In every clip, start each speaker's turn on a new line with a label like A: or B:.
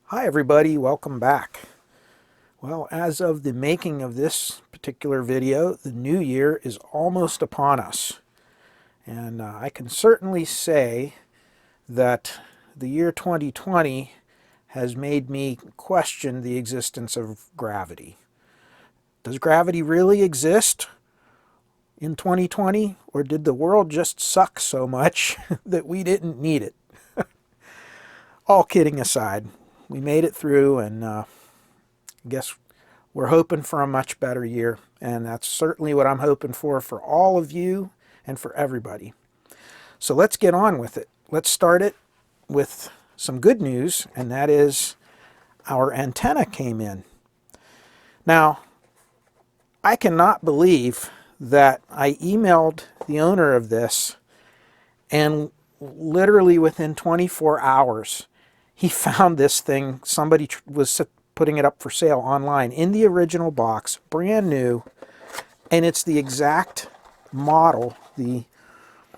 A: Hi everybody, welcome back. Well, as of the making of this particular video, the new year is almost upon us. And I can certainly say that the year 2020 has made me question the existence of gravity. Does gravity really exist in 2020, or did the world just suck so much that we didn't need it? All kidding aside, we made it through, and I guess we're hoping for a much better year, and that's certainly what I'm hoping for all of you and for everybody. So let's get on with it. Let's start it with some good news, and that is our antenna came in. Now, I cannot believe that I emailed the owner of this, and literally within 24 hours, he found this thing. Somebody was putting it up for sale online in the original box, brand new, and it's the exact model, the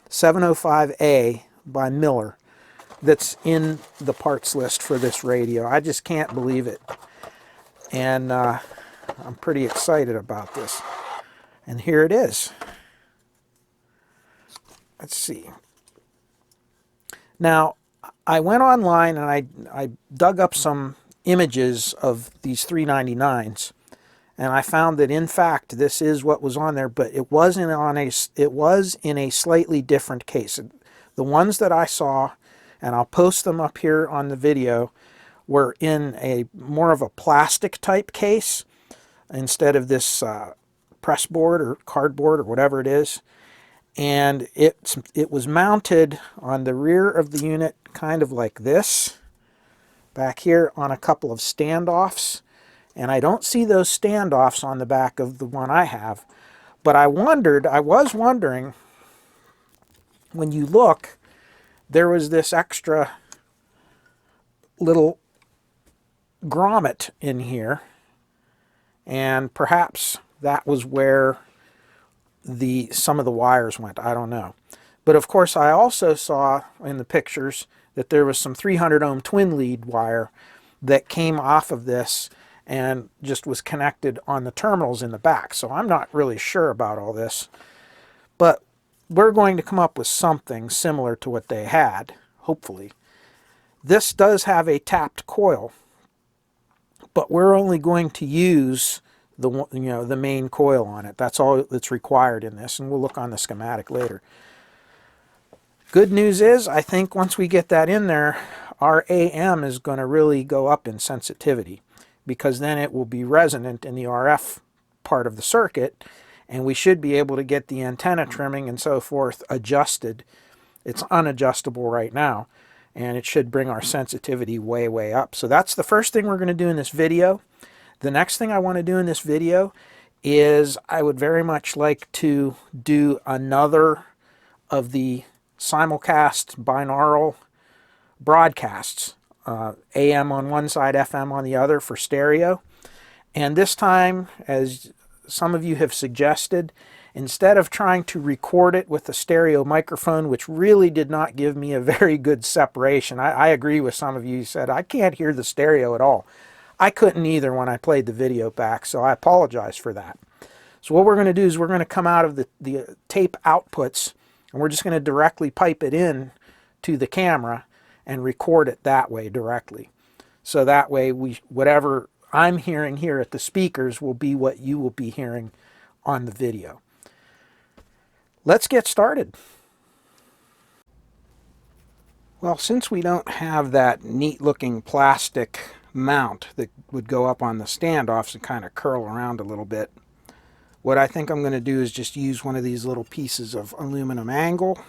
A: 705A by Miller, that's in the parts list for this radio. I just can't believe it, and I'm pretty excited about this. And here it is. Let's see. Now, I went online and I dug up some images of these 399s, and I found that in fact this is what was on there, but it was in a slightly different case. The ones that I saw, and I'll post them up here on the video, were in a more of a plastic type case instead of this press board or cardboard or whatever it is. And it was mounted on the rear of the unit kind of like this, back here on a couple of standoffs. And I don't see those standoffs on the back of the one I have. But I was wondering, when you look, there was this extra little grommet in here. And perhaps that was where some of the wires went. I don't know. But of course, I also saw in the pictures that there was some 300 ohm twin lead wire that came off of this and just was connected on the terminals in the back. So I'm not really sure about all this, but we're going to come up with something similar to what they had, hopefully. This does have a tapped coil, but we're only going to use the main coil on it. That's all that's required in this, and we'll look on the schematic later. Good news is, I think once we get that in there, our AM is going to really go up in sensitivity, because then it will be resonant in the RF part of the circuit, and we should be able to get the antenna trimming and so forth adjusted. It's unadjustable right now, and it should bring our sensitivity way, way up. So that's the first thing we're going to do in this video. The next thing I want to do in this video is I would very much like to do another of the Simulcast binaural broadcasts, AM on one side, FM on the other for stereo. And this time, as some of you have suggested, instead of trying to record it with a stereo microphone, which really did not give me a very good separation, I agree with some of you who said, I can't hear the stereo at all. I couldn't either when I played the video back, so I apologize for that. So what we're going to do is we're going to come out of the tape outputs, and we're just going to directly pipe it in to the camera and record it that way directly. So that way whatever I'm hearing here at the speakers will be what you will be hearing on the video. Let's get started. Well, since we don't have that neat looking plastic mount that would go up on the standoffs and kind of curl around a little bit, what I think I'm going to do is just use one of these little pieces of aluminum angle,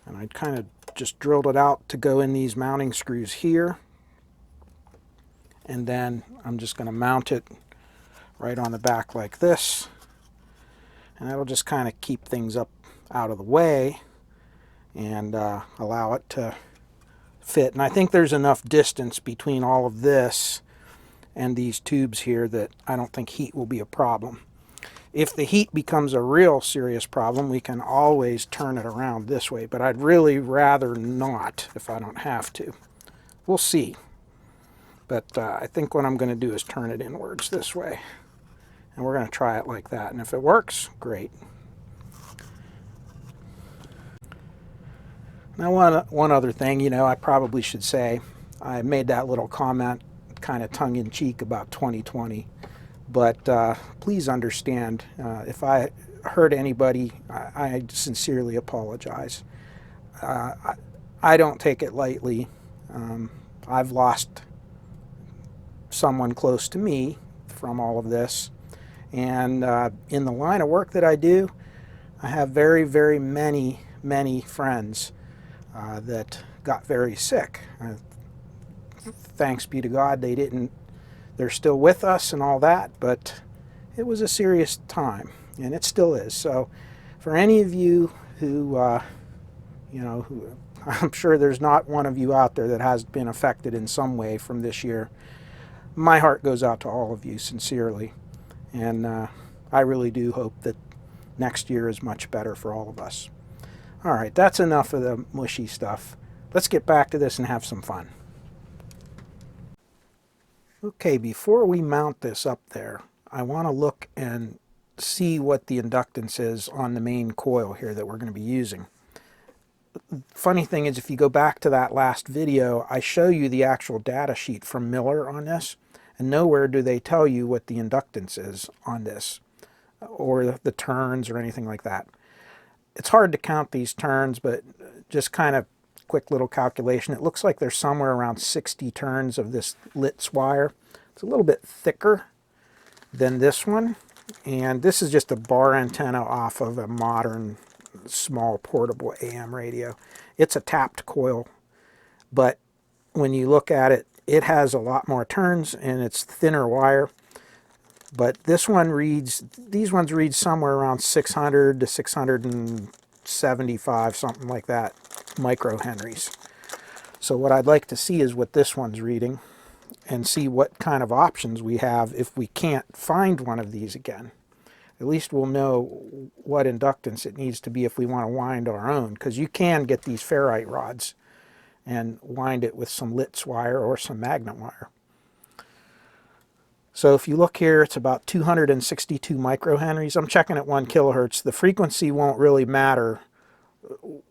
A: and I kind of just drilled it out to go in these mounting screws here, and then I'm just going to mount it right on the back like this, and that'll just kind of keep things up out of the way and allow it to fit. And I think there's enough distance between all of this and these tubes here that I don't think heat will be a problem. If the heat becomes a real serious problem, we can always turn it around this way, but I'd really rather not if I don't have to. We'll see. But I think what I'm going to do is turn it inwards this way. And we're going to try it like that. And if it works, great. Now one other thing, you know, I probably should say, I made that little comment kind of tongue-in-cheek about 2020. But please understand, if I hurt anybody, I sincerely apologize. I don't take it lightly. I've lost someone close to me from all of this. And in the line of work that I do, I have very, very many friends that got very sick. Thanks be to God they're still with us and all that, but it was a serious time, and it still is. So for any of you who, I'm sure there's not one of you out there that has been affected in some way from this year, my heart goes out to all of you sincerely. And I really do hope that next year is much better for all of us. All right, that's enough of the mushy stuff. Let's get back to this and have some fun. Okay, before we mount this up there, I want to look and see what the inductance is on the main coil here that we're going to be using. Funny thing is, if you go back to that last video, I show you the actual data sheet from Miller on this, and nowhere do they tell you what the inductance is on this, or the turns or anything like that. It's hard to count these turns, but just kind of quick little calculation. It looks like there's somewhere around 60 turns of this Litz wire. It's a little bit thicker than this one, and this is just a bar antenna off of a modern small portable AM radio. It's a tapped coil, but when you look at it, it has a lot more turns and it's thinner wire. But these ones read somewhere around 600 to 675, something like that, microhenries. So what I'd like to see is what this one's reading and see what kind of options we have if we can't find one of these again. At least we'll know what inductance it needs to be if we want to wind our own, because you can get these ferrite rods and wind it with some Litz wire or some magnet wire. So if you look here, it's about 262 microhenries. I'm checking at 1 kilohertz. The frequency won't really matter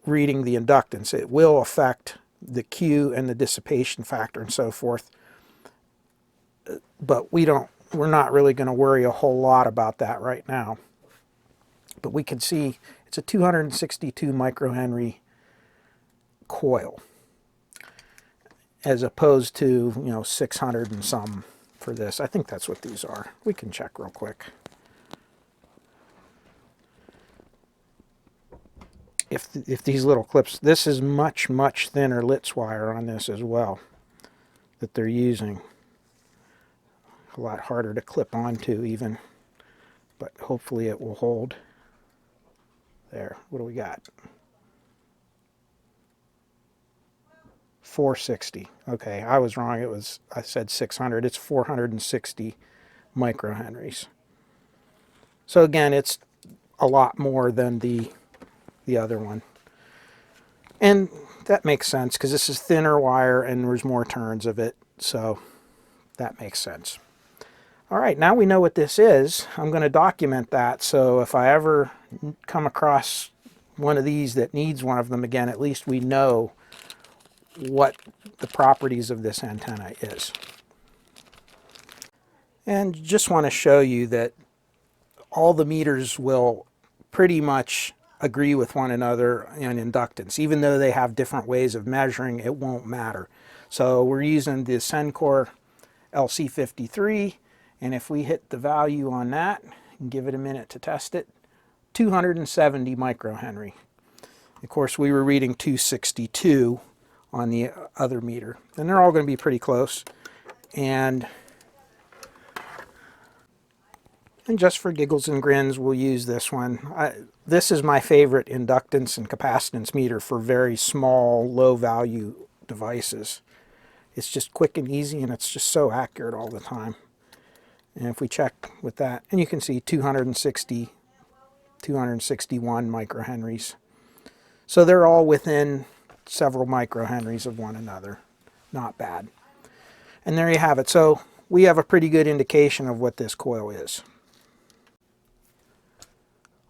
A: reading the inductance. It will affect the Q and the dissipation factor and so forth. But we're not really going to worry a whole lot about that right now. But we can see it's a 262 microhenry coil, as opposed to 600 and some for this. I think that's what these are. We can check real quick. If these little clips, this is much thinner Litz wire on this as well that they're using. A lot harder to clip onto even, but hopefully it will hold. There, what do we got? 460. Okay, I was wrong. I said 600. It's 460 microhenries. So again, it's a lot more than the other one. And that makes sense because this is thinner wire and there's more turns of it. So that makes sense. All right, now we know what this is. I'm going to document that, so if I ever come across one of these that needs one of them again, at least we know what the properties of this antenna is. And just want to show you that all the meters will pretty much agree with one another in inductance. Even though they have different ways of measuring, it won't matter. So we're using the Sencor LC53. And if we hit the value on that and give it a minute to test it, 270 microhenry. Of course, we were reading 262 on the other meter. And they're all going to be pretty close. And just for giggles and grins, we'll use this one. This is my favorite inductance and capacitance meter for very small, low-value devices. It's just quick and easy, and it's just so accurate all the time. And if we check with that, and you can see 260, 261 microhenries. So they're all within several microhenries of one another. Not bad. And there you have it. So we have a pretty good indication of what this coil is.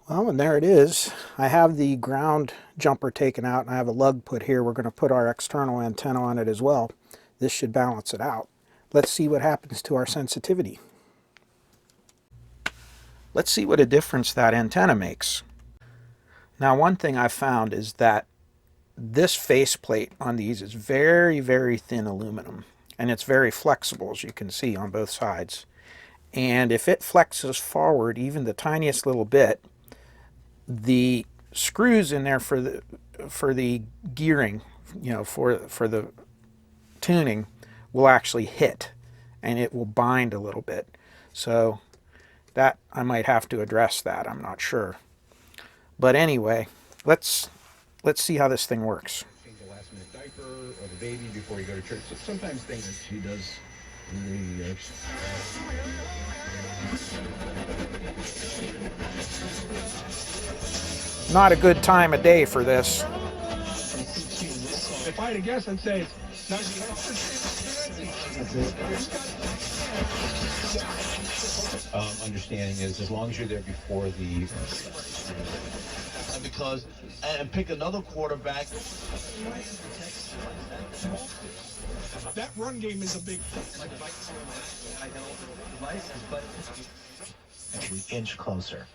A: Well, and there it is. I have the ground jumper taken out and I have a lug put here. We're going to put our external antenna on it as well. This should balance it out. Let's see what happens to our sensitivity. Let's see what a difference that antenna makes. Now, one thing I've found is that this faceplate on these is very, very thin aluminum, and it's very flexible, as you can see on both sides. And if it flexes forward even the tiniest little bit, the screws in there for the gearing, you know, for the tuning, will actually hit, and it will bind a little bit. So that I might have to address that. I'm not sure. But anyway, let's see how this thing works.
B: Change the last minute diaper or the baby before you go to church. So sometimes things that she does really
A: Not a good time of day for this.
B: If I had to guess, I'd say it's not. Understanding is as long as you're there before the.
C: Because and pick another quarterback.
B: That run game is a big.
C: Every inch closer.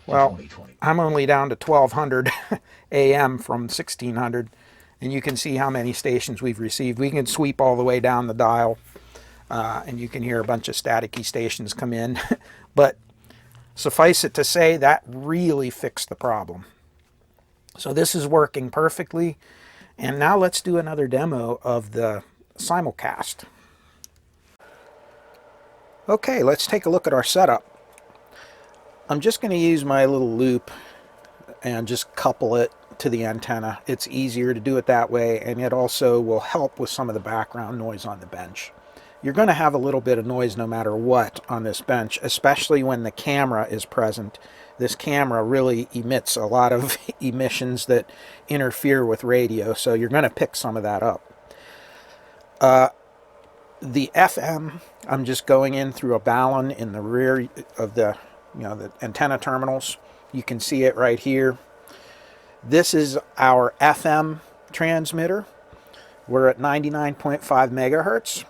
A: Well, I'm only down to 1200 AM from 1600, and you can see how many stations we've received. We can sweep all the way down the dial, and you can hear a bunch of staticky stations come in. But suffice it to say, that really fixed the problem. So this is working perfectly. And now let's do another demo of the Simulcast. Okay, let's take a look at our setup. I'm just going to use my little loop and just couple it to the antenna. It's easier to do it that way, and it also will help with some of the background noise on the bench. You're going to have a little bit of noise no matter what on this bench, especially when the camera is present. This camera really emits a lot of emissions that interfere with radio, so you're going to pick some of that up. The FM, I'm just going in through a balun in the rear of the the antenna terminals. You can see it right here. This is our FM transmitter. We're at 99.5 megahertz,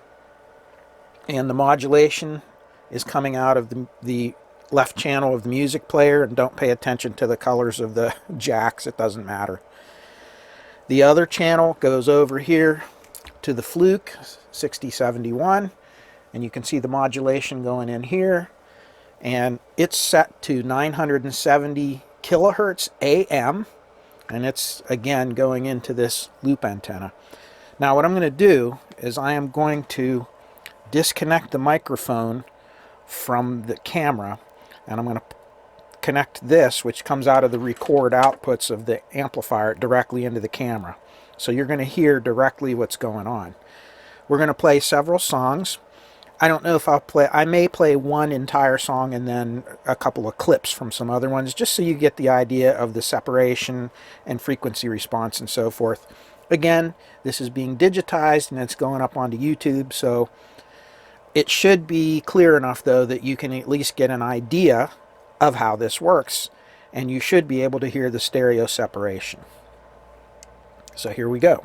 A: and the modulation is coming out of the left channel of the music player, and don't pay attention to the colors of the jacks, it doesn't matter. The other channel goes over here to the Fluke 6071, and you can see the modulation going in here, and it's set to 970 kilohertz AM, and it's again going into this loop antenna. Now what I'm going to do is I am going to disconnect the microphone from the camera, and I'm going to connect this, which comes out of the record outputs of the amplifier, directly into the camera. So you're going to hear directly what's going on. We're going to play several songs. I don't know if I may play one entire song and then a couple of clips from some other ones, just so you get the idea of the separation and frequency response and so forth. Again, this is being digitized and it's going up onto YouTube, so it should be clear enough, though, that you can at least get an idea of how this works, and you should be able to hear the stereo separation. So here we go.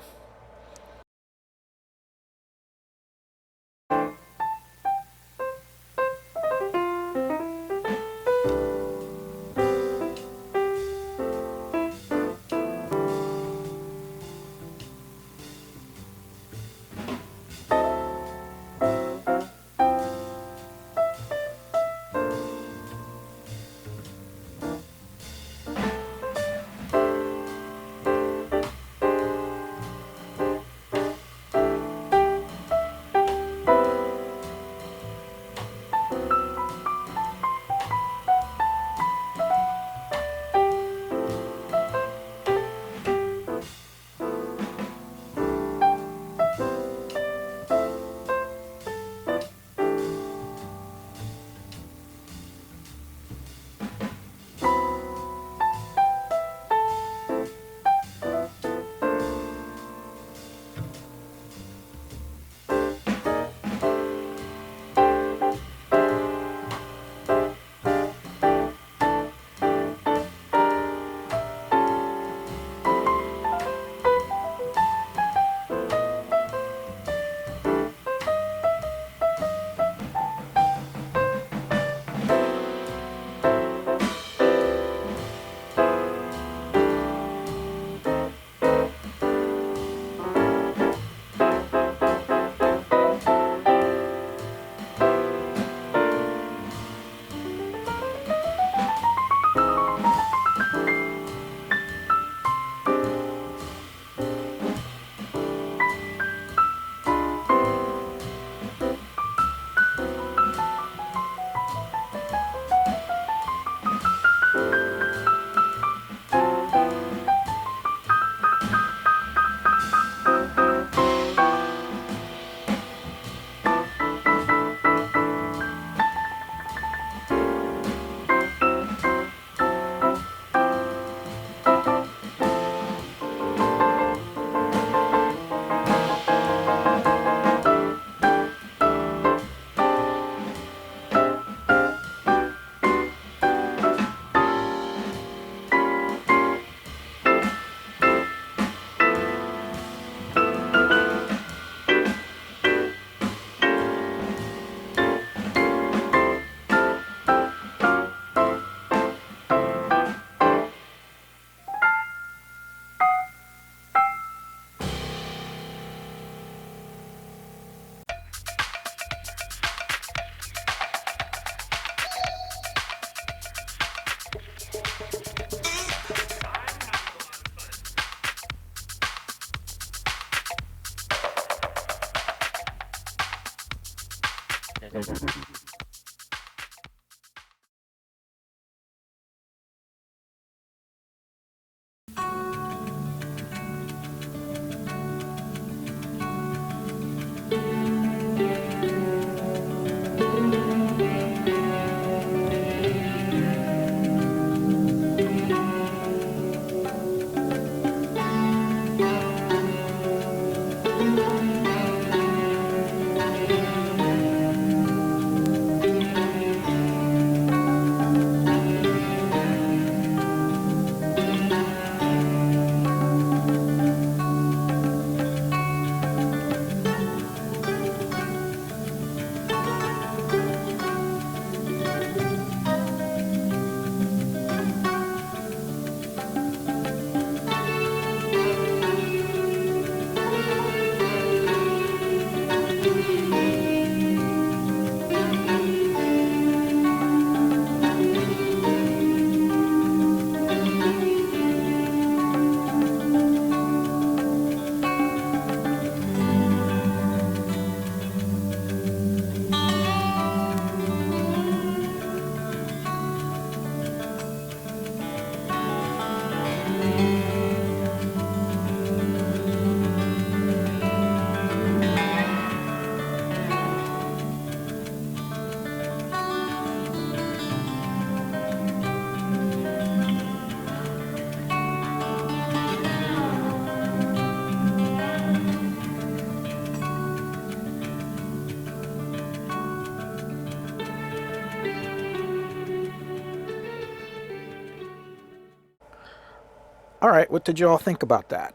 A: All right, what did you all think about that?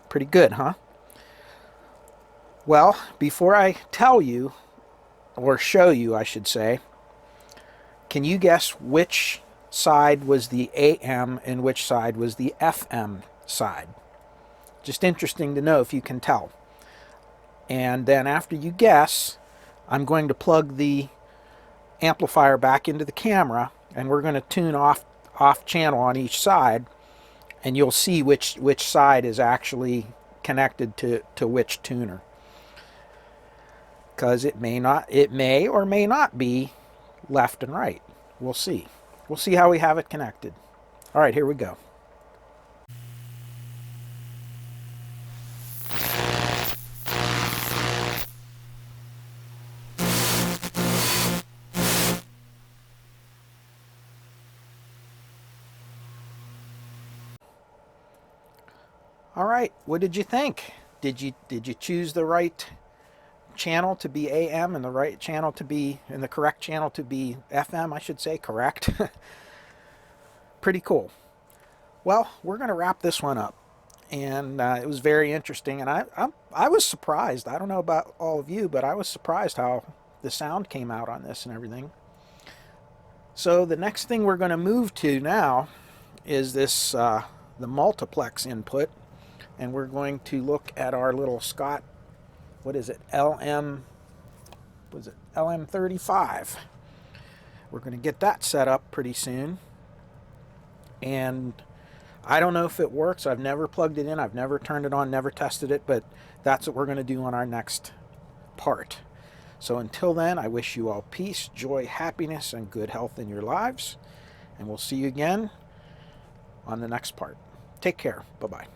A: Pretty good, huh? Well, before I tell you, or show you, I should say, can you guess which side was the AM and which side was the FM side? Just interesting to know if you can tell. And then after you guess, I'm going to plug the amplifier back into the camera, and we're going to tune off channel on each side, and you'll see which side is actually connected to which tuner. Because it may or may not be left and right. We'll see. We'll see how we have it connected. All right, here we go. All right, what did you think? Did you choose the right channel to be AM and the right channel to be, and the correct channel to be FM, I should say, correct? Pretty cool. Well, we're going to wrap this one up, and it was very interesting, and I was surprised. I don't know about all of you, but I was surprised how the sound came out on this and everything. So the next thing we're going to move to now is this the multiplex input, and we're going to look at our little Scott, what is it, LM35. We're going to get that set up pretty soon, and I don't know if it works. I've never plugged it in, I've never turned it on, never tested it, but that's what we're going to do on our next part. So until then, I wish you all peace, joy, happiness, and good health in your lives, and we'll see you again on the next part. Take care. Bye-bye.